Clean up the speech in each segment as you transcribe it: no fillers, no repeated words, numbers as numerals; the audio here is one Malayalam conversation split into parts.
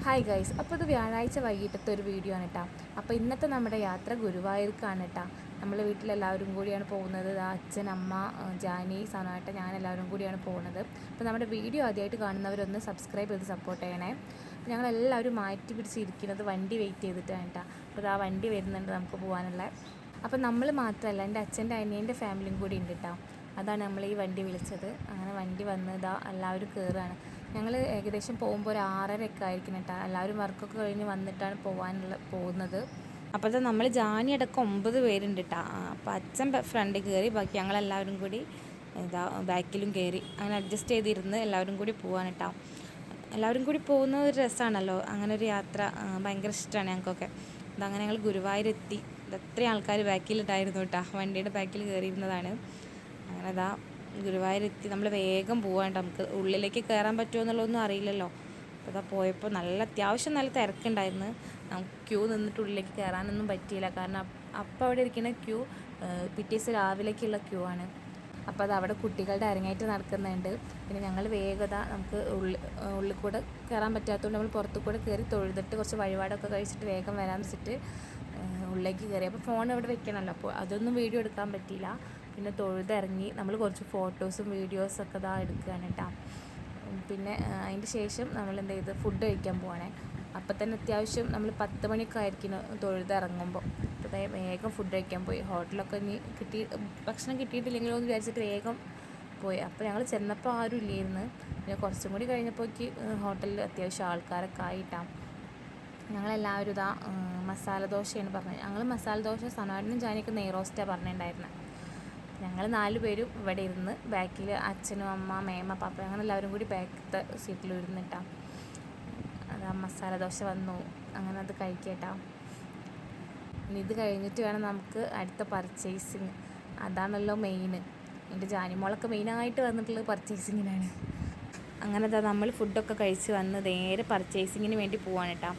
ഹായ് ഗൈസ്, അപ്പോൾ ഇത് വ്യാഴാഴ്ച വൈകിട്ടത്തെ ഒരു വീഡിയോ ആണ് കേട്ടോ. അപ്പോൾ ഇന്നത്തെ നമ്മുടെ യാത്ര ഗുരുവായൂർക്കാണ് കേട്ടോ. നമ്മളെ വീട്ടിലെല്ലാവരും കൂടിയാണ് പോകുന്നത്. അച്ഛൻ, അമ്മ, ജാനി, സനാട്ട, ഞാൻ എല്ലാവരും കൂടിയാണ് പോകുന്നത്. അപ്പോൾ നമ്മുടെ വീഡിയോ ആദ്യമായിട്ട് കാണുന്നവരൊന്ന് സബ്സ്ക്രൈബ് ചെയ്ത് സപ്പോർട്ട് ചെയ്യണേ. ഞങ്ങളെല്ലാവരും മാറ്റി പിടിച്ചിരിക്കുന്നത് വണ്ടി വെയിറ്റ് ചെയ്തിട്ടാണ് കേട്ടോ. അപ്പോൾ ആ വണ്ടി വരുന്നുണ്ട് നമുക്ക് പോകാനുള്ള. അപ്പോൾ നമ്മൾ മാത്രമല്ല, എൻ്റെ അച്ഛൻ്റെ അനിയൻ്റെ ഫാമിലിയും കൂടി ഉണ്ട് കേട്ടോ. അതാണ് നമ്മൾ ഈ വണ്ടി വിളിച്ചത്. അങ്ങനെ വണ്ടി വന്ന് എല്ലാവരും കയറുകയാണ്. ഞങ്ങൾ ഏകദേശം പോകുമ്പോൾ ഒരു 6:30 ആയിരിക്കും കേട്ടോ. എല്ലാവരും വർക്കൊക്കെ കഴിഞ്ഞ് വന്നിട്ടാണ് പോകുന്നത്. അപ്പോൾ നമ്മൾ ജാനി അടക്കം 9 പേരുണ്ട് കേട്ടോ. അപ്പോൾ അച്ഛൻ ഫ്രണ്ടിൽ കയറി, ബാക്കി ഞങ്ങളെല്ലാവരും കൂടി ബാക്കിലും കയറി. അങ്ങനെ അഡ്ജസ്റ്റ് ചെയ്തിരുന്ന് എല്ലാവരും കൂടി പോകാൻ കേട്ടോ. എല്ലാവരും കൂടി പോകുന്ന ഒരു രസമാണല്ലോ, അങ്ങനെ ഒരു യാത്ര ഭയങ്കര ഇഷ്ടമാണ് ഞങ്ങൾക്കൊക്കെ. അതങ്ങനെ ഞങ്ങൾ ഗുരുവായൂരെത്തി. എത്രയും ആൾക്കാർ ബാക്കിലിട്ടായിരുന്നു കേട്ടോ, വണ്ടിയുടെ ബാക്കിൽ കയറിയിരുന്നതാണ്. അങ്ങനെ ഗുരുവായൂരെത്തി. നമ്മൾ വേഗം പോകാണ്ട്, നമുക്ക് ഉള്ളിലേക്ക് കയറാൻ പറ്റുമോ എന്നുള്ളതൊന്നും അറിയില്ലല്ലോ. അപ്പോൾ പോയപ്പോൾ അത്യാവശ്യം നല്ല തിരക്കുണ്ടായിരുന്നു. നമുക്ക് ക്യൂ നിന്നിട്ട് ഉള്ളിലേക്ക് കയറാനൊന്നും പറ്റിയില്ല. കാരണം അപ്പോൾ അവിടെ ഇരിക്കുന്ന ക്യൂ പിറ്റേ ദിവസം രാവിലേക്കുള്ള ക്യൂ ആണ്. അപ്പോൾ അവിടെ കുട്ടികളുടെ അരങ്ങേറ്റം നടക്കുന്നുണ്ട്. പിന്നെ ഞങ്ങൾ വേഗത നമുക്ക് ഉള്ളിൽ കൂടെ കയറാൻ പറ്റാത്തതുകൊണ്ട് നമ്മൾ പുറത്തു കൂടെ കയറി തൊഴുതിട്ട് കുറച്ച് വഴിപാടൊക്കെ കഴിച്ചിട്ട് വേഗം വരാമെന്ന് വെച്ചിട്ട് ഉള്ളിലേക്ക് കയറി. അപ്പോൾ ഫോൺ ഇവിടെ വെക്കണമല്ലോ, അപ്പോൾ അതൊന്നും വീഡിയോ എടുക്കാൻ പറ്റിയില്ല. പിന്നെ തൊഴുതിറങ്ങി നമ്മൾ കുറച്ച് ഫോട്ടോസും വീഡിയോസൊക്കെ എടുക്കുകയാണ് കേട്ടോ. പിന്നെ അതിൻ്റെ ശേഷം നമ്മൾ എന്ത് ചെയ്ത് ഫുഡ് കഴിക്കാൻ പോവാണേ. അപ്പം തന്നെ അത്യാവശ്യം നമ്മൾ 10 മണിയൊക്കെ ആയിരിക്കും തൊഴുതിറങ്ങുമ്പോൾ. അപ്പോൾ വേഗം ഫുഡ് കഴിക്കാൻ പോയി. ഹോട്ടലൊക്കെ ഭക്ഷണം കിട്ടിയിട്ടില്ലെങ്കിലോ എന്ന് വിചാരിച്ചിട്ട് വേഗം പോയി. അപ്പോൾ ഞങ്ങൾ ചെന്നപ്പോൾ ആരും ഇല്ലായിരുന്നു. പിന്നെ കുറച്ചും കൂടി കഴിഞ്ഞപ്പോഴേക്ക് ഹോട്ടലിൽ അത്യാവശ്യം ആൾക്കാരൊക്കെ ആയിട്ടാണ്. ഞങ്ങളെല്ലാവരും മസാല ദോശയാണ് പറഞ്ഞത്. ഞങ്ങൾ മസാല ദോശ, സനാടിനും ജാനിയൊക്കെ നെയ്റോസ്റ്റാണ് പറഞ്ഞിട്ടുണ്ടായിരുന്നത്. ഞങ്ങൾ 4 പേരും ഇവിടെ ഇരുന്ന്, ബാക്കിൽ അച്ഛനും അമ്മ, മേമ, പാപ്പ, അങ്ങനെ എല്ലാവരും കൂടി ബാക്കത്തെ സീറ്റിൽ ഇരുന്നിട്ടാണ്. മസാല ദോശ വന്നു, അങ്ങനെ അത് കഴിക്കട്ടാ. ഇനി ഇത് കഴിഞ്ഞിട്ട് വേണം നമുക്ക് അടുത്ത പർച്ചേസിങ്. അതാണല്ലോ മെയിൻ. എൻ്റെ ജാനിമോളൊക്കെ മെയിനായിട്ട് വന്നിട്ടുള്ളത് പർച്ചേസിങ്ങിനാണ്. അങ്ങനെ നമ്മൾ ഫുഡൊക്കെ കഴിച്ച് വന്ന് നേരെ പർച്ചേസിങ്ങിന് വേണ്ടി പോവാണ് കേട്ടോ.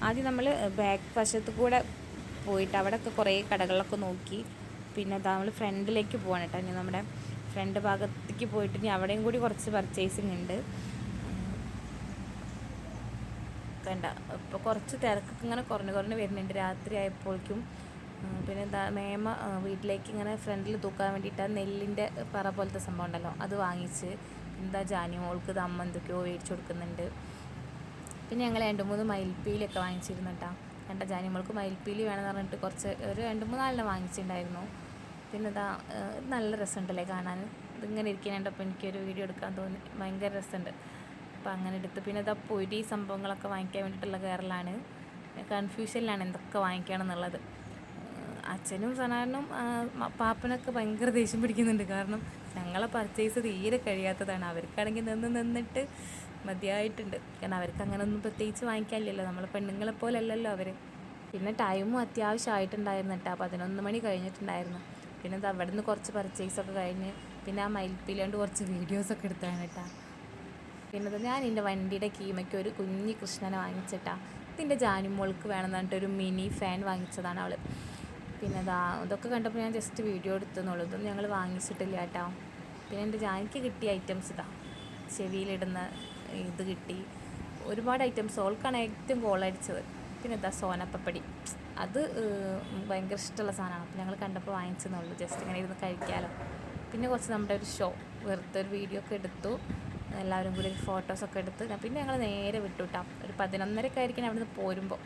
ആദ്യം നമ്മൾ ബാക്ക് വശത്ത് കൂടെ പോയിട്ട് അവിടെയൊക്കെ കുറേ കടകളിലൊക്കെ നോക്കി. പിന്നെ നമ്മൾ ഫ്രണ്ടിലേക്ക് പോവാണ് കേട്ടോ. ഇനി നമ്മുടെ ഫ്രണ്ട് ഭാഗത്തേക്ക് പോയിട്ട് ഇനി അവിടെയും കൂടി കുറച്ച് പർച്ചേസിങ് ഉണ്ട്. കണ്ട ഇപ്പോൾ കുറച്ച് തിരക്കൊക്കെ ഇങ്ങനെ കുറഞ്ഞ് വരുന്നുണ്ട് രാത്രി ആയപ്പോഴേക്കും. പിന്നെ മേമ വീട്ടിലേക്ക് ഇങ്ങനെ ഫ്രണ്ടിൽ തൂക്കാൻ വേണ്ടിയിട്ട് നെല്ലിൻ്റെ പറ പോലത്തെ സംഭവം ഉണ്ടല്ലോ, അത് വാങ്ങിച്ച്. ജാനി മോൾക്ക് അമ്മ എന്തൊക്കെയോ മേടിച്ചു കൊടുക്കുന്നുണ്ട്. പിന്നെ ഞങ്ങൾ 2-3 മയിൽപ്പീലിയൊക്കെ വാങ്ങിച്ചിരുന്നു കേട്ടോ. ജാനി മോൾക്ക് മയിൽപ്പീലി വേണമെന്ന് പറഞ്ഞിട്ട് കുറച്ച് ഒരു 2-3 വാങ്ങിച്ചിട്ടുണ്ടായിരുന്നു. പിന്നെ നല്ല രസമുണ്ടല്ലേ കാണാൻ. ഇതിങ്ങനെ ഇരിക്കാനുണ്ടപ്പോൾ എനിക്കൊരു വീഡിയോ എടുക്കാൻ തോന്നി, ഭയങ്കര രസമുണ്ട്. അപ്പോൾ അങ്ങനെ എടുത്ത് പിന്നെ പൊരി സംഭവങ്ങളൊക്കെ വാങ്ങിക്കാൻ വേണ്ടിയിട്ടുള്ള കയറലാണ്. കൺഫ്യൂഷനിലാണ് എന്തൊക്കെ വാങ്ങിക്കണം എന്നുള്ളത്. അച്ഛനും സനാനും പാപ്പനൊക്കെ ഭയങ്കര ദേഷ്യം പിടിക്കുന്നുണ്ട്. കാരണം ഞങ്ങളെ പർച്ചേസ് തീരെ കഴിയാത്തതാണ്. അവർക്കാണെങ്കിൽ നിന്നിട്ട് മതിയായിട്ടുണ്ട്. കാരണം അവർക്ക് അങ്ങനെ ഒന്നും പ്രത്യേകിച്ച് വാങ്ങിക്കാനില്ലല്ലോ, നമ്മൾ പെണ്ണുങ്ങളെ പോലെ അല്ലല്ലോ അവർ. പിന്നെ ടൈമും അത്യാവശ്യമായിട്ടുണ്ടായിരുന്നു കേട്ടോ. 11 മണി കഴിഞ്ഞിട്ടുണ്ടായിരുന്നു. പിന്നെ അവിടെ നിന്ന് കുറച്ച് പർച്ചേസൊക്കെ കഴിഞ്ഞ് പിന്നെ ആ മയിൽപ്പീലാണ്ട് കുറച്ച് വീഡിയോസൊക്കെ എടുത്താണ് കേട്ടോ. പിന്നെ ഞാൻ എൻ്റെ വണ്ടിയുടെ കീമയ്ക്ക് ഒരു കുഞ്ഞി കൃഷ്ണനെ വാങ്ങിച്ചിട്ടാ. ഇതിൻ്റെ ജാനിമോൾക്ക് വേണമെന്ന് പറഞ്ഞിട്ട് ഒരു മിനി ഫാൻ വാങ്ങിച്ചതാണ് അവൾ. പിന്നെ ഇതൊക്കെ കണ്ടപ്പോൾ ഞാൻ ജസ്റ്റ് വീഡിയോ എടുത്തെന്നുള്ളൂ. ഇതൊന്നും ഞങ്ങൾ വാങ്ങിച്ചിട്ടില്ല കേട്ടോ. പിന്നെ എൻ്റെ ജാനിക്ക് കിട്ടിയ ഐറ്റംസ് ചെവിയിലിടുന്ന ഇത് കിട്ടി. ഒരുപാട് ഐറ്റംസ്. ഓൾക്കാണ് ഏറ്റവും ഗോളടിച്ചത്. പിന്നെ സോനപ്പപ്പടി, അത് ഭയങ്കര ഇഷ്ടമുള്ള സാധനമാണ്. അപ്പോൾ ഞങ്ങൾ കണ്ടപ്പോൾ വാങ്ങിച്ചെന്നുള്ളൂ. ജസ്റ്റ് ഇങ്ങനെ ഇരുന്ന് കഴിക്കാമല്ലോ. പിന്നെ കുറച്ച് നമ്മുടെ ഒരു ഷോ, വെറുതെ ഒരു വീഡിയോ ഒക്കെ എടുത്തു. എല്ലാവരും കൂടി ഫോട്ടോസൊക്കെ എടുത്ത് പിന്നെ ഞങ്ങൾ നേരെ വിട്ടു കേട്ടോ. ഒരു 11:30 ആയിരിക്കണം അവിടെ നിന്ന് പോരുമ്പോൾ.